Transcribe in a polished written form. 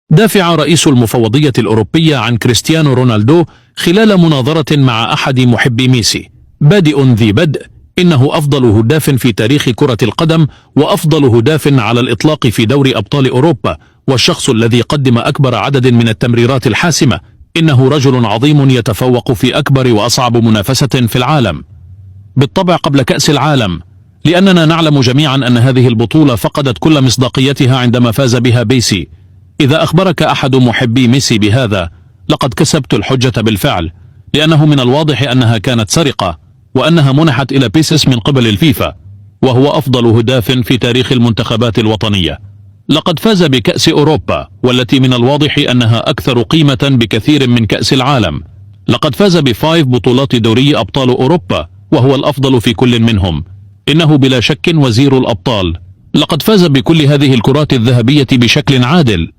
دافع رئيس المفوضية الأوروبية عن كريستيانو رونالدو خلال مناظرة مع أحد محبي ميسي. بادئ ذي بدء، إنه أفضل هداف في تاريخ كرة القدم وأفضل هداف على الإطلاق في دوري أبطال أوروبا، والشخص الذي قدم أكبر عدد من التمريرات الحاسمة. إنه رجل عظيم يتفوق في أكبر وأصعب منافسة في العالم، بالطبع قبل كأس العالم، لأننا نعلم جميعا أن هذه البطولة فقدت كل مصداقيتها عندما فاز بها ميسي. إذا أخبرك أحد محبي ميسي بهذا، لقد كسبت الحجة بالفعل، لأنه من الواضح أنها كانت سرقة، وأنها منحت إلى بيسس من قبل الفيفا، وهو أفضل هداف في تاريخ المنتخبات الوطنية. لقد فاز بكأس أوروبا، والتي من الواضح أنها أكثر قيمة بكثير من كأس العالم. لقد فاز ب5 بطولات دوري أبطال أوروبا، وهو الأفضل في كل منهم. إنه بلا شك وزير الأبطال. لقد فاز بكل هذه الكرات الذهبية بشكل عادل.